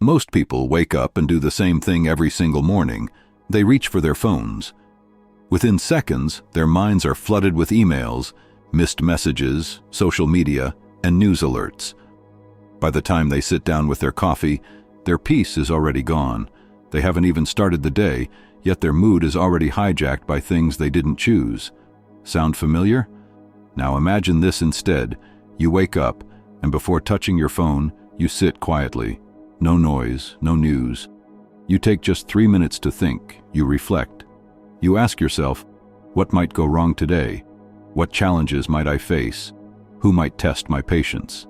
Most people wake up and do the same thing every single morning. They reach for their phones. Within seconds, their minds are flooded with emails, missed messages, social media, and news alerts. By the time they sit down with their coffee, their peace is already gone. They haven't even started the day, yet their mood is already hijacked by things they didn't choose. Sound familiar? Now imagine this instead. You wake up, and before touching your phone, you sit quietly. No noise, no news. You take just 3 minutes to think. You reflect. You ask yourself, what might go wrong today? What challenges might I face? Who might test my patience?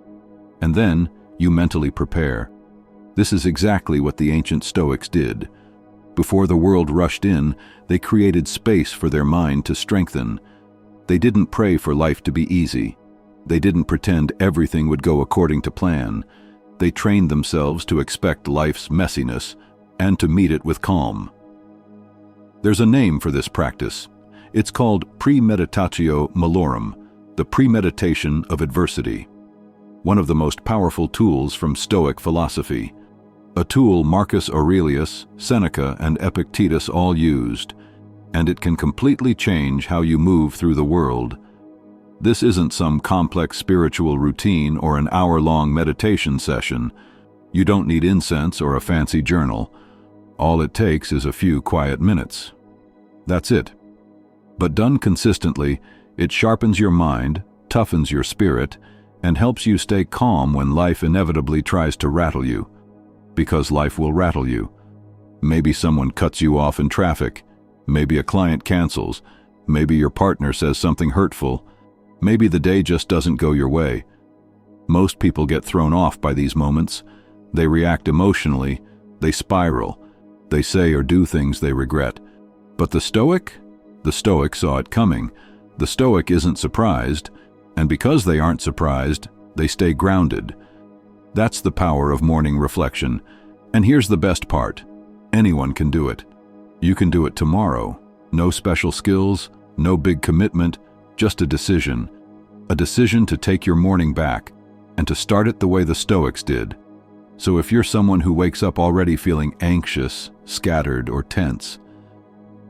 And then you mentally prepare. This is exactly what the ancient Stoics did. Before the world rushed in, they created space for their mind to strengthen. They didn't pray for life to be easy. They didn't pretend everything would go according to plan. They trained themselves to expect life's messiness and to meet it with calm. There's a name for this practice. It's called premeditatio malorum, the premeditation of adversity. One of the most powerful tools from Stoic philosophy. A tool Marcus Aurelius, Seneca, and Epictetus all used, and it can completely change how you move through the world. This isn't some complex spiritual routine or an hour-long meditation session. You don't need incense or a fancy journal. All it takes is a few quiet minutes. That's it. But done consistently, it sharpens your mind, toughens your spirit, and helps you stay calm when life inevitably tries to rattle you. Because life will rattle you. Maybe someone cuts you off in traffic. Maybe a client cancels. Maybe your partner says something hurtful. Maybe the day just doesn't go your way. Most people get thrown off by these moments. They react emotionally. They spiral. They say or do things they regret. But the Stoic? The Stoic saw it coming. The Stoic isn't surprised. And because they aren't surprised, they stay grounded. That's the power of morning reflection. And here's the best part. Anyone can do it. You can do it tomorrow. No special skills, no big commitment, just a decision. A decision to take your morning back and to start it the way the Stoics did. So if you're someone who wakes up already feeling anxious, scattered, or tense,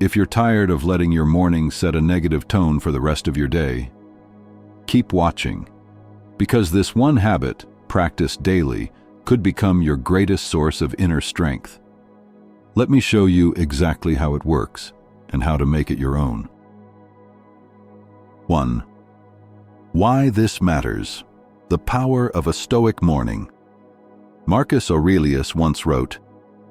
if you're tired of letting your morning set a negative tone for the rest of your day, keep watching. Because this one habit, practiced daily, could become your greatest source of inner strength. Let me show you exactly how it works and how to make it your own. 1. Why this matters. The power of a Stoic morning. Marcus Aurelius once wrote,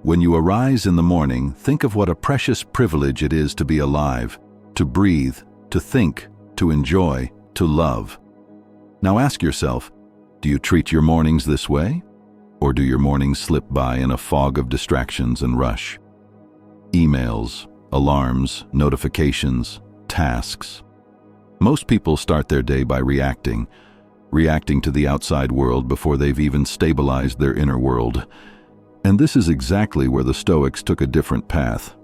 "When you arise in the morning, think of what a precious privilege it is to be alive, to breathe, to think, to enjoy, to love." Now ask yourself, do you treat your mornings this way? Or do your mornings slip by in a fog of distractions and rush? Emails, alarms, notifications, tasks. Most people start their day by reacting to the outside world before they've even stabilized their inner world. And this is exactly where the Stoics took a different path.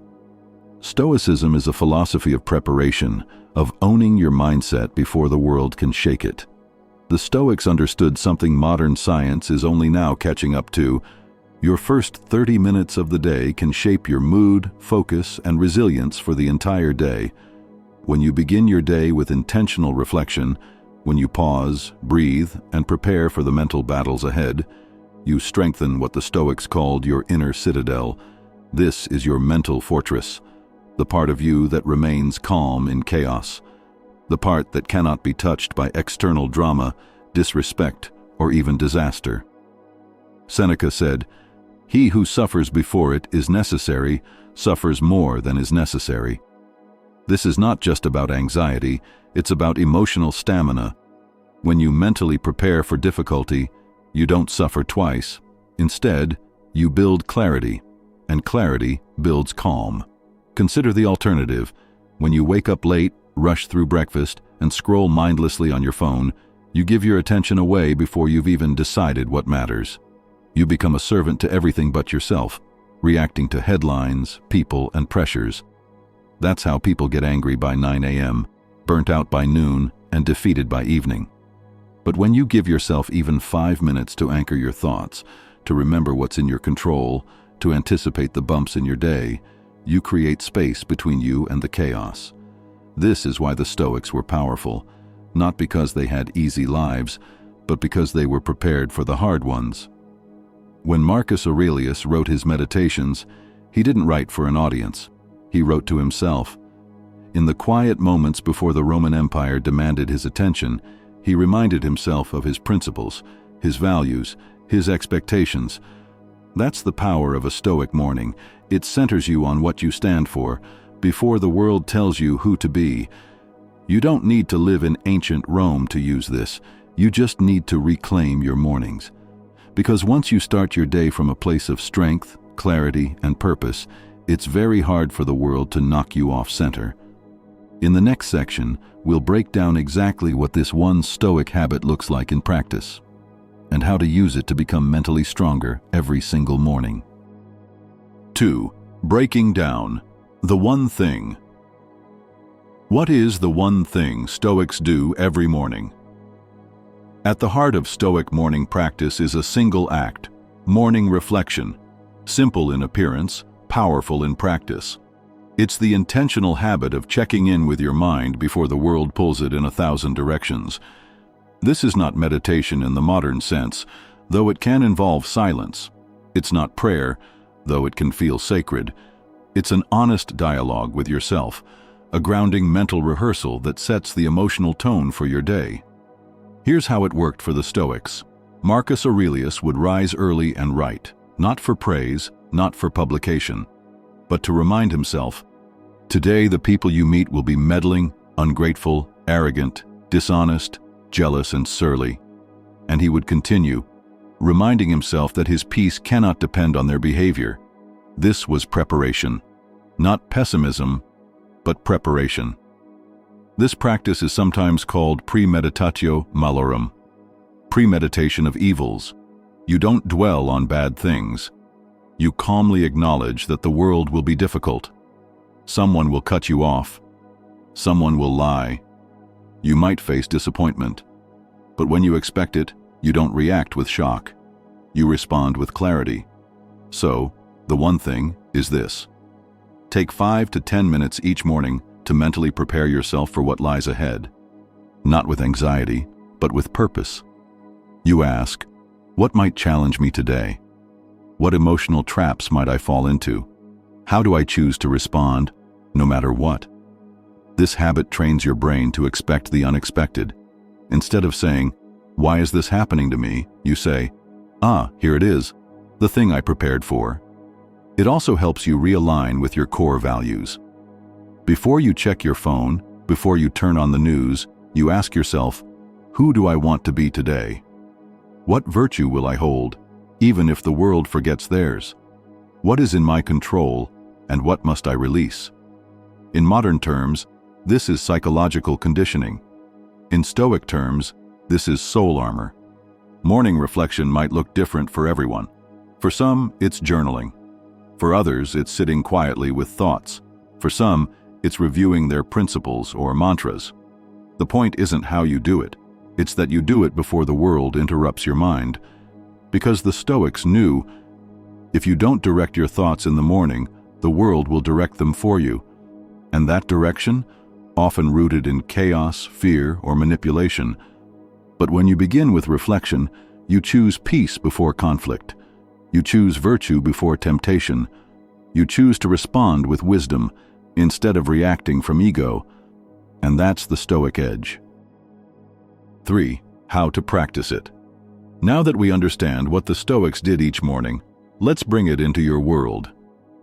Stoicism is a philosophy of preparation, of owning your mindset before the world can shake it. The Stoics understood something modern science is only now catching up to. Your first 30 minutes of the day can shape your mood, focus, and resilience for the entire day. When you begin your day with intentional reflection, when you pause, breathe, and prepare for the mental battles ahead, you strengthen what the Stoics called your inner citadel. This is your mental fortress, the part of you that remains calm in chaos. The part that cannot be touched by external drama, disrespect, or even disaster. Seneca said, "He who suffers before it is necessary, suffers more than is necessary." This is not just about anxiety, it's about emotional stamina. When you mentally prepare for difficulty, you don't suffer twice. Instead, you build clarity, and clarity builds calm. Consider the alternative. When you wake up late, rush through breakfast, and scroll mindlessly on your phone, you give your attention away before you've even decided what matters. You become a servant to everything but yourself, reacting to headlines, people, and pressures. That's how people get angry by 9 a.m., burnt out by noon, and defeated by evening. But when you give yourself even 5 minutes to anchor your thoughts, to remember what's in your control, to anticipate the bumps in your day. You create space between you and the chaos. This is why the Stoics were powerful, not because they had easy lives, but because they were prepared for the hard ones. When Marcus Aurelius wrote his Meditations, he didn't write for an audience. He wrote to himself. In the quiet moments before the Roman Empire demanded his attention, he reminded himself of his principles, his values, his expectations. That's the power of a Stoic morning. It centers you on what you stand for, before the world tells you who to be. You don't need to live in ancient Rome to use this. You just need to reclaim your mornings. Because once you start your day from a place of strength, clarity, and purpose, it's very hard for the world to knock you off center. In the next section, we'll break down exactly what this one Stoic habit looks like in practice, and how to use it to become mentally stronger every single morning. 2. Breaking down. The one thing. What is the one thing Stoics do every morning? At the heart of Stoic morning practice is a single act, morning reflection. Simple in appearance, powerful in practice. It's the intentional habit of checking in with your mind before the world pulls it in 1,000 directions. This is not meditation in the modern sense, though it can involve silence. It's not prayer, though it can feel sacred. It's an honest dialogue with yourself, a grounding mental rehearsal that sets the emotional tone for your day. Here's how it worked for the Stoics. Marcus Aurelius would rise early and write, not for praise, not for publication, but to remind himself, today the people you meet will be meddling, ungrateful, arrogant, dishonest, jealous, and surly. And he would continue, reminding himself that his peace cannot depend on their behavior. This was preparation. Not pessimism, but preparation. This practice is sometimes called premeditatio malorum, premeditation of evils. You don't dwell on bad things. You calmly acknowledge that the world will be difficult. Someone will cut you off. Someone will lie. You might face disappointment. But when you expect it, you don't react with shock. You respond with clarity. So, the one thing is this. Take 5 to 10 minutes each morning to mentally prepare yourself for what lies ahead. Not with anxiety, but with purpose. You ask, what might challenge me today? What emotional traps might I fall into? How do I choose to respond, no matter what? This habit trains your brain to expect the unexpected. Instead of saying, why is this happening to me? You say, here it is, the thing I prepared for. It also helps you realign with your core values. Before you check your phone, before you turn on the news, you ask yourself, who do I want to be today? What virtue will I hold, even if the world forgets theirs? What is in my control, and what must I release? In modern terms, this is psychological conditioning. In Stoic terms, this is soul armor. Morning reflection might look different for everyone. For some, it's journaling. For others, it's sitting quietly with thoughts. For some, it's reviewing their principles or mantras. The point isn't how you do it. It's that you do it before the world interrupts your mind. Because the Stoics knew, if you don't direct your thoughts in the morning, the world will direct them for you. And that direction, often rooted in chaos, fear, or manipulation. But when you begin with reflection, you choose peace before conflict. You choose virtue before temptation. You choose to respond with wisdom instead of reacting from ego. And that's the Stoic edge. 3. How to practice it. Now that we understand what the Stoics did each morning, let's bring it into your world.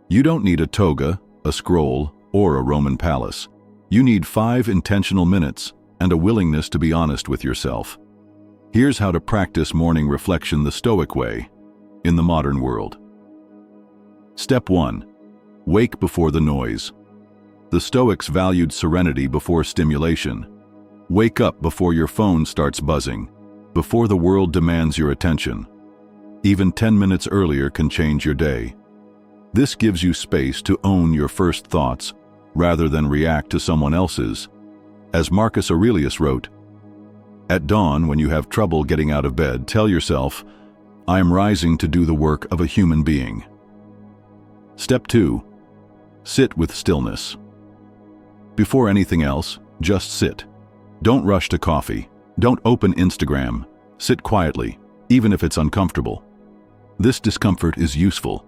You don't need a toga, a scroll, or a Roman palace. You need 5 intentional minutes and a willingness to be honest with yourself. Here's how to practice morning reflection the Stoic way in the modern world. Step 1. Wake before the noise. The Stoics valued serenity before stimulation. Wake up before your phone starts buzzing, before the world demands your attention. Even 10 minutes earlier can change your day. This gives you space to own your first thoughts rather than react to someone else's. As Marcus Aurelius wrote, at dawn, when you have trouble getting out of bed, tell yourself, I am rising to do the work of a human being. Step 2. Sit with stillness. Before anything else, just sit. Don't rush to coffee. Don't open Instagram. Sit quietly, even if it's uncomfortable. This discomfort is useful.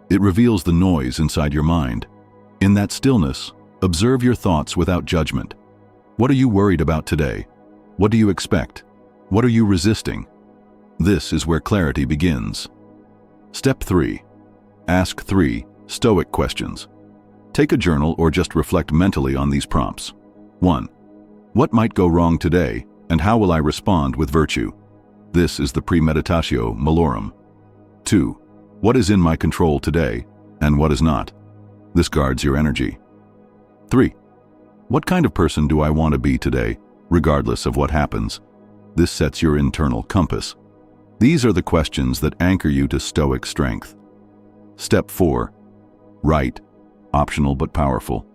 It reveals the noise inside your mind. In that stillness, observe your thoughts without judgment. What are you worried about today? What do you expect? What are you resisting? This is where clarity begins. Step 3. Ask 3 Stoic questions. Take a journal or just reflect mentally on these prompts. 1. What might go wrong today, and how will I respond with virtue? This is the premeditatio malorum. 2. What is in my control today, and what is not? This guards your energy. 3. What kind of person do I want to be today, regardless of what happens? This sets your internal compass. These are the questions that anchor you to Stoic strength. Step 4. Write. Optional but powerful.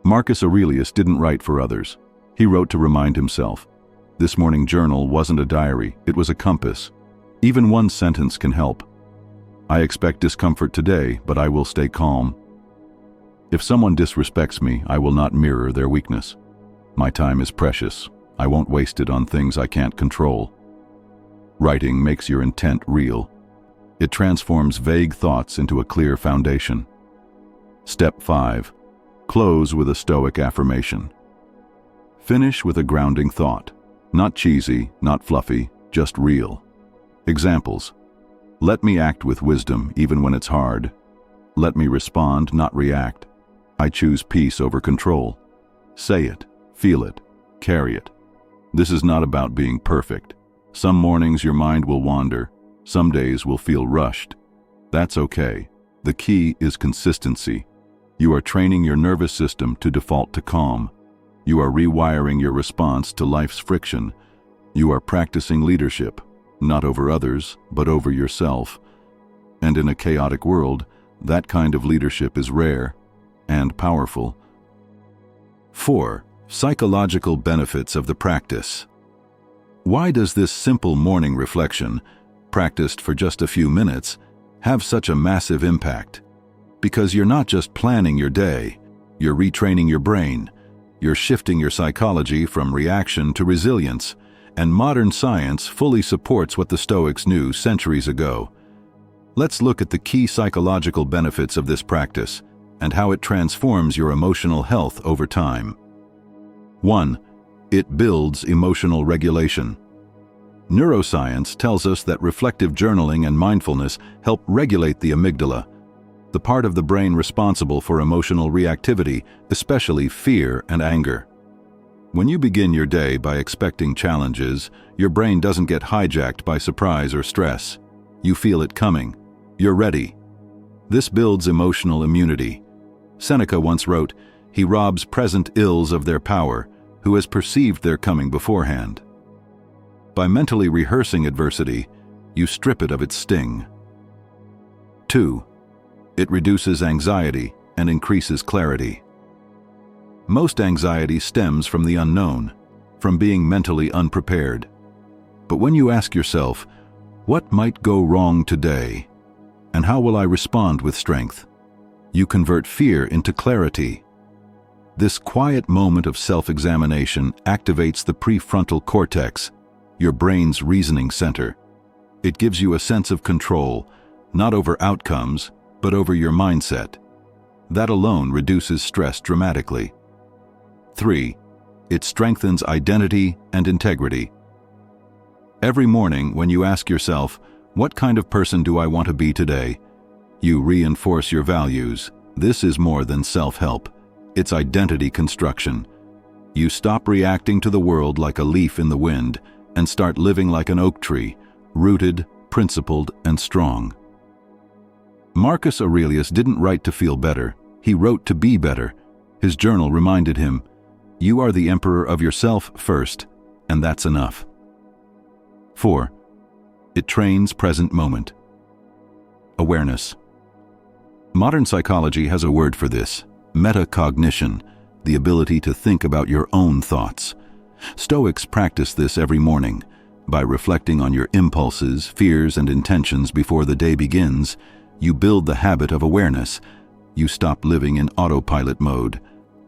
Marcus Aurelius didn't write for others. He wrote to remind himself. This morning journal wasn't a diary, it was a compass. Even one sentence can help. I expect discomfort today, but I will stay calm. If someone disrespects me, I will not mirror their weakness. My time is precious. I won't waste it on things I can't control. Writing makes your intent real. It transforms vague thoughts into a clear foundation. Step 5. Close with a Stoic affirmation. Finish with a grounding thought. Not cheesy, not fluffy, just real. Examples. Let me act with wisdom even when it's hard. Let me respond, not react. I choose peace over control. Say it, feel it, carry it. This is not about being perfect. Some mornings your mind will wander. Some days will feel rushed. That's okay. The key is consistency. You are training your nervous system to default to calm. You are rewiring your response to life's friction. You are practicing leadership, not over others, but over yourself. And in a chaotic world, that kind of leadership is rare and powerful. 4. Psychological benefits of the practice. Why does this simple morning reflection, practiced for just a few minutes, have such a massive impact? Because you're not just planning your day, you're retraining your brain. You're shifting your psychology from reaction to resilience, and modern science fully supports what the Stoics knew centuries ago. Let's look at the key psychological benefits of this practice and how it transforms your emotional health over time. 1. It builds emotional regulation. Neuroscience tells us that reflective journaling and mindfulness help regulate the amygdala, the part of the brain responsible for emotional reactivity, especially fear and anger. When you begin your day by expecting challenges, your brain doesn't get hijacked by surprise or stress. You feel it coming. You're ready. This builds emotional immunity. Seneca once wrote, "He robs present ills of their power, who has perceived their coming beforehand." By mentally rehearsing adversity, you strip it of its sting. 2. It reduces anxiety and increases clarity. Most anxiety stems from the unknown, from being mentally unprepared. But when you ask yourself, what might go wrong today, and how will I respond with strength, you convert fear into clarity. This quiet moment of self-examination activates the prefrontal cortex, your brain's reasoning center. It gives you a sense of control, not over outcomes, but over your mindset. That alone reduces stress dramatically. 3. It strengthens identity and integrity. Every morning when you ask yourself, what kind of person do I want to be today? You reinforce your values. This is more than self-help. It's identity construction. You stop reacting to the world like a leaf in the wind and start living like an oak tree, rooted, principled, and strong. Marcus Aurelius didn't write to feel better. He wrote to be better. His journal reminded him, you are the emperor of yourself first, and that's enough. 4. It trains present moment. Awareness. Modern psychology has a word for this: metacognition, the ability to think about your own thoughts. Stoics practice this every morning. By reflecting on your impulses, fears, and intentions before the day begins, you build the habit of awareness. You stop living in autopilot mode.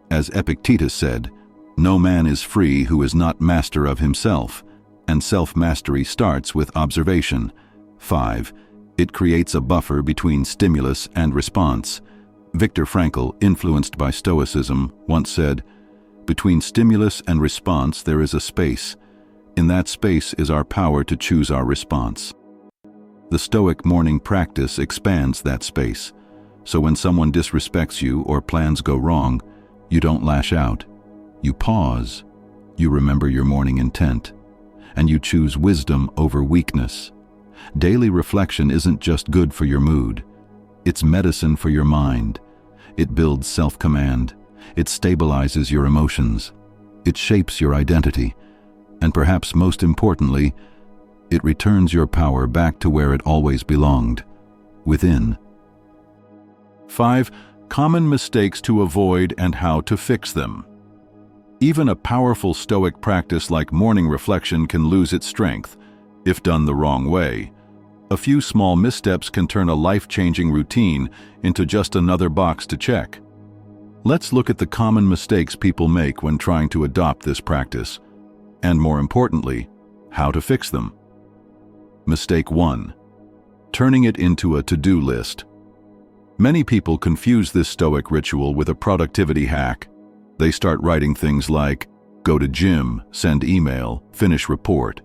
As Epictetus said, "No man is free who is not master of himself," and self-mastery starts with observation. 5. It creates a buffer between stimulus and response. Viktor Frankl, influenced by Stoicism, once said, "Between stimulus and response there is a space. In that space is our power to choose our response." The Stoic morning practice expands that space. So when someone disrespects you or plans go wrong, you don't lash out. You pause. You remember your morning intent. And you choose wisdom over weakness. Daily reflection isn't just good for your mood. It's medicine for your mind. It builds self-command. It stabilizes your emotions. It shapes your identity. And perhaps most importantly, it returns your power back to where it always belonged, within. 5. Common mistakes to avoid and how to fix them. Even a powerful Stoic practice like morning reflection can lose its strength if done the wrong way. A few small missteps can turn a life-changing routine into just another box to check. Let's look at the common mistakes people make when trying to adopt this practice, and more importantly, how to fix them. Mistake 1. Turning it into a to-do list. Many people confuse this Stoic ritual with a productivity hack. They start writing things like, go to gym, send email, finish report.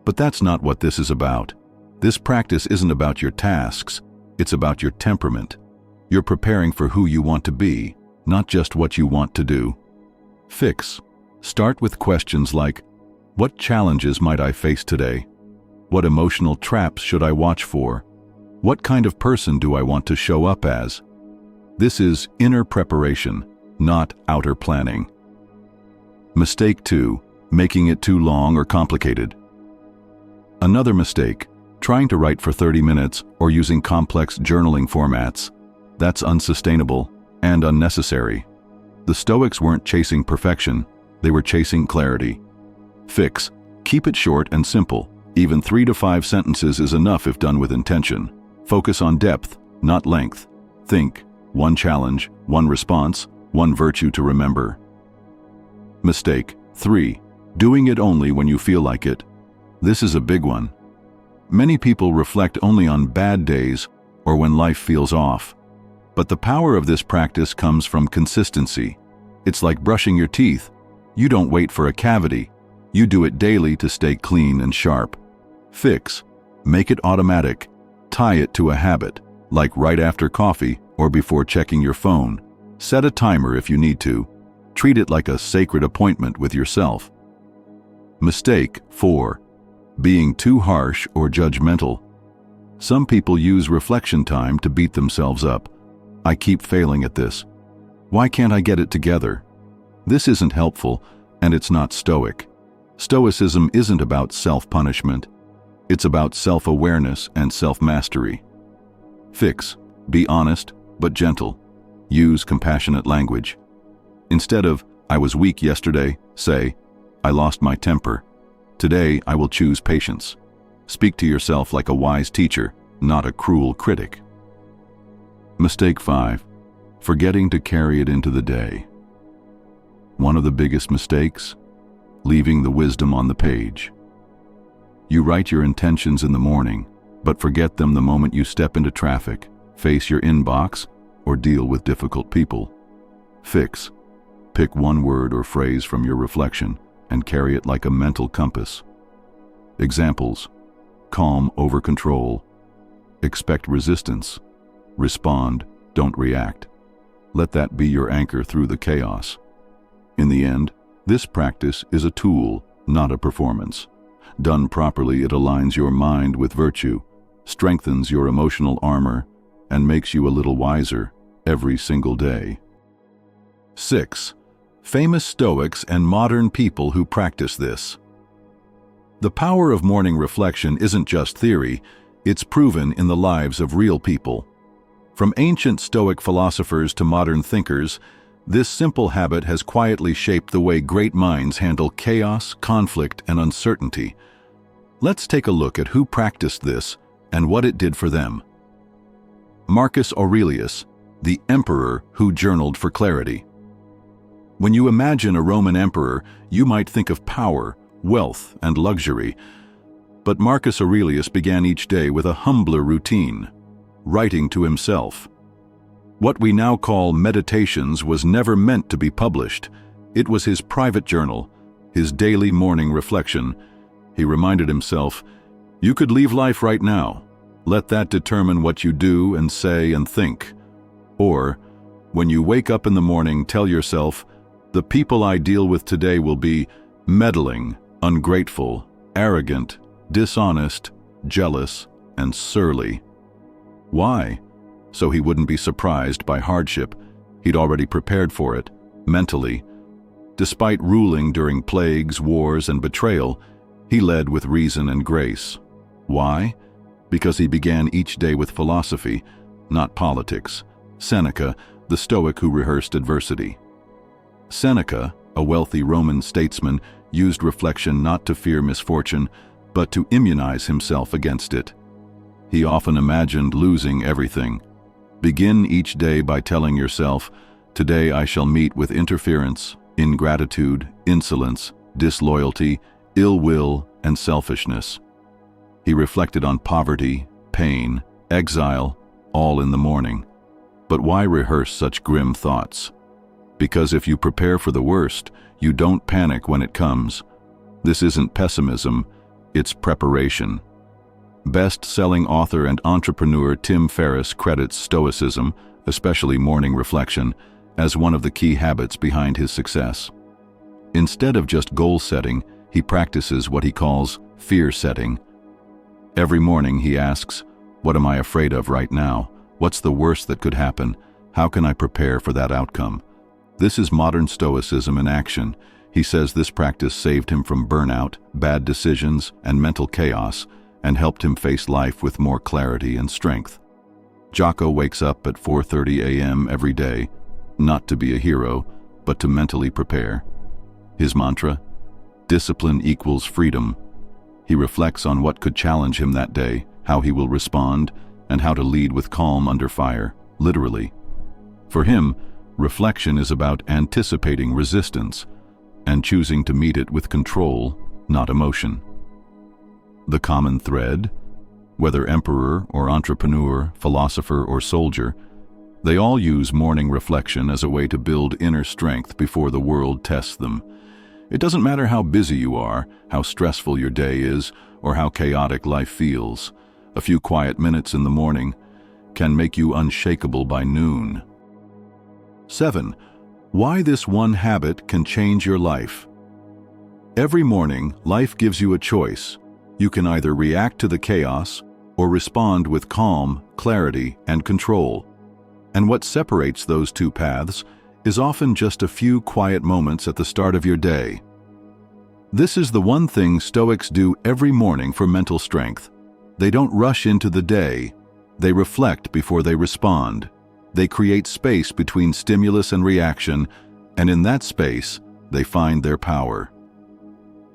But that's not what this is about. This practice isn't about your tasks, it's about your temperament. You're preparing for who you want to be, not just what you want to do. Fix. Start with questions like, what challenges might I face today? What emotional traps should I watch for? What kind of person do I want to show up as? This is inner preparation, not outer planning. Mistake 2. Making it too long or complicated. Another mistake. Trying to write for 30 minutes or using complex journaling formats. That's unsustainable and unnecessary. The Stoics weren't chasing perfection, they were chasing clarity. Fix. Keep it short and simple. Even 3 to 5 sentences is enough if done with intention. Focus on depth, not length. Think. One challenge, one response, one virtue to remember. Mistake 3. Doing it only when you feel like it. This is a big one. Many people reflect only on bad days or when life feels off. But the power of this practice comes from consistency. It's like brushing your teeth. You don't wait for a cavity. You do it daily to stay clean and sharp. Fix. Make it automatic. Tie it to a habit, like right after coffee or before checking your phone. Set a timer if you need to. Treat it like a sacred appointment with yourself. Mistake 4. Being too harsh or judgmental. Some people use reflection time to beat themselves up. I keep failing at this. Why can't I get it together? This isn't helpful, and it's not Stoic. Stoicism isn't about self-punishment. It's about self-awareness and self-mastery. Fix. Be honest, but gentle. Use compassionate language. Instead of, I was weak yesterday, say, I lost my temper. Today, I will choose patience. Speak to yourself like a wise teacher, not a cruel critic. Mistake 5. Forgetting to carry it into the day. One of the biggest mistakes? Leaving the wisdom on the page. You write your intentions in the morning, but forget them the moment you step into traffic, face your inbox, or deal with difficult people. Fix. Pick one word or phrase from your reflection and carry it like a mental compass. Examples: calm over control. Expect resistance. Respond, don't react. Let that be your anchor through the chaos. In the end, this practice is a tool, not a performance. Done properly, it aligns your mind with virtue, strengthens your emotional armor, and makes you a little wiser every single day. 6. Famous Stoics and modern people who practice this. The power of morning reflection isn't just theory, it's proven in the lives of real people. From ancient Stoic philosophers to modern thinkers, this simple habit has quietly shaped the way great minds handle chaos, conflict, and uncertainty. Let's take a look at who practiced this and what it did for them. Marcus Aurelius, the emperor who journaled for clarity. When you imagine a Roman emperor, you might think of power, wealth, and luxury. But Marcus Aurelius began each day with a humbler routine, writing to himself. What we now call meditations was never meant to be published. It was his private journal, his daily morning reflection. He reminded himself, "You could leave life right now. Let that determine what you do and say and think." Or, when you wake up in the morning, tell yourself, "The people I deal with today will be meddling, ungrateful, arrogant, dishonest, jealous, and surly." Why? So he wouldn't be surprised by hardship. He'd already prepared for it, mentally. Despite ruling during plagues, wars, and betrayal, he led with reason and grace. Why? Because he began each day with philosophy, not politics. Seneca, the Stoic who rehearsed adversity. Seneca, a wealthy Roman statesman, used reflection not to fear misfortune, but to immunize himself against it. He often imagined losing everything. Begin each day by telling yourself, "Today I shall meet with interference, ingratitude, insolence, disloyalty, ill will, and selfishness." He reflected on poverty, pain, exile, all in the morning. But why rehearse such grim thoughts? Because if you prepare for the worst, you don't panic when it comes. This isn't pessimism, it's preparation. Best-selling author and entrepreneur Tim Ferriss credits Stoicism, especially morning reflection, as one of the key habits behind his success. Instead of just goal setting, he practices what he calls fear setting. Every morning he asks, "What am I afraid of right now? What's the worst that could happen? How can I prepare for that outcome?" This is modern Stoicism in action. He says this practice saved him from burnout, bad decisions, and mental chaos, and helped him face life with more clarity and strength. Jocko wakes up at 4:30 a.m. every day, not to be a hero, but to mentally prepare. His mantra? Discipline equals freedom. He reflects on what could challenge him that day, how he will respond, and how to lead with calm under fire, literally. For him, reflection is about anticipating resistance and choosing to meet it with control, not emotion. The common thread, whether emperor or entrepreneur, philosopher or soldier, they all use morning reflection as a way to build inner strength before the world tests them. It doesn't matter how busy you are, how stressful your day is, or how chaotic life feels. A few quiet minutes in the morning can make you unshakable by noon. 7. Why this one habit can change your life. Every morning, life gives you a choice. You can either react to the chaos or respond with calm, clarity, and control. And what separates those two paths is often just a few quiet moments at the start of your day. This is the one thing Stoics do every morning for mental strength. They don't rush into the day. They reflect before they respond. They create space between stimulus and reaction, and in that space, they find their power.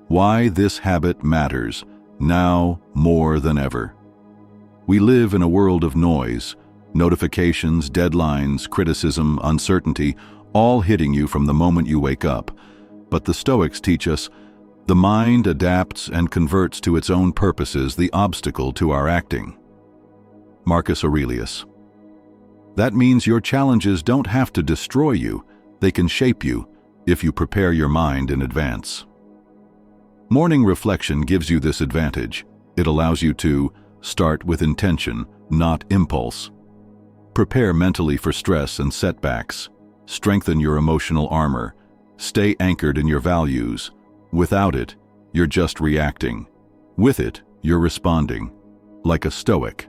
Why this habit matters, now more than ever. We live in a world of noise, notifications, deadlines, criticism, uncertainty, all hitting you from the moment you wake up. But the Stoics teach us, the mind adapts and converts to its own purposes the obstacle to our acting. Marcus Aurelius. That means your challenges don't have to destroy you, they can shape you, if you prepare your mind in advance. Morning reflection gives you this advantage. It allows you to start with intention, not impulse. Prepare mentally for stress and setbacks. Strengthen your emotional armor. Stay anchored in your values. Without it, you're just reacting. With it, you're responding. Like a Stoic.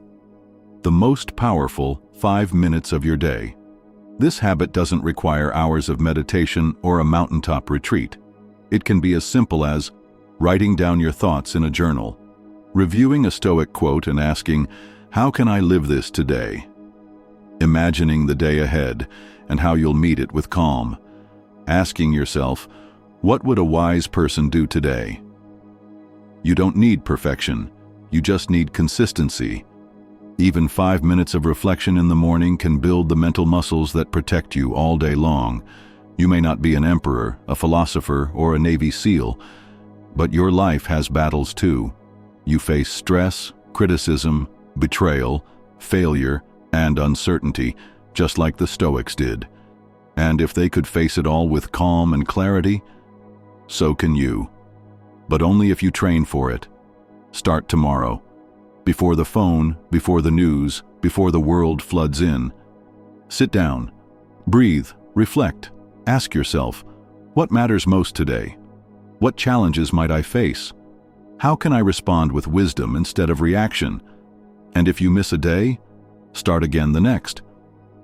The most powerful 5 minutes of your day. This habit doesn't require hours of meditation or a mountaintop retreat. It can be as simple as writing down your thoughts in a journal, reviewing a Stoic quote and asking, "How can I live this today?" Imagining the day ahead and how you'll meet it with calm. Asking yourself, what would a wise person do today? You don't need perfection. You just need consistency. Even 5 minutes of reflection in the morning can build the mental muscles that protect you all day long. You may not be an emperor, a philosopher, or a Navy SEAL, but your life has battles too. You face stress, criticism, betrayal, failure, and uncertainty, just like the Stoics did. And if they could face it all with calm and clarity, so can you. But only if you train for it. Start tomorrow. Before the phone, before the news, before the world floods in. Sit down. Breathe. Reflect. Ask yourself, what matters most today? What challenges might I face? How can I respond with wisdom instead of reaction? And if you miss a day, start again the next.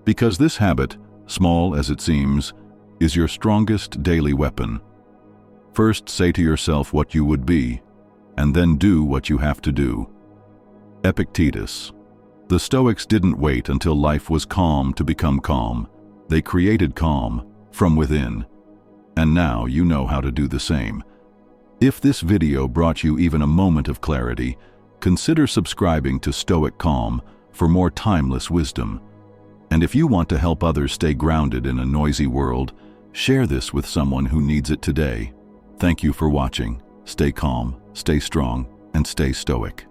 Because this habit, small as it seems, is your strongest daily weapon. First, say to yourself what you would be, and then do what you have to do. Epictetus. The Stoics didn't wait until life was calm to become calm. They created calm from within. And now you know how to do the same. If this video brought you even a moment of clarity, consider subscribing to Stoic Calm for more timeless wisdom. And if you want to help others stay grounded in a noisy world, share this with someone who needs it today. Thank you for watching. Stay calm, stay strong, and stay stoic.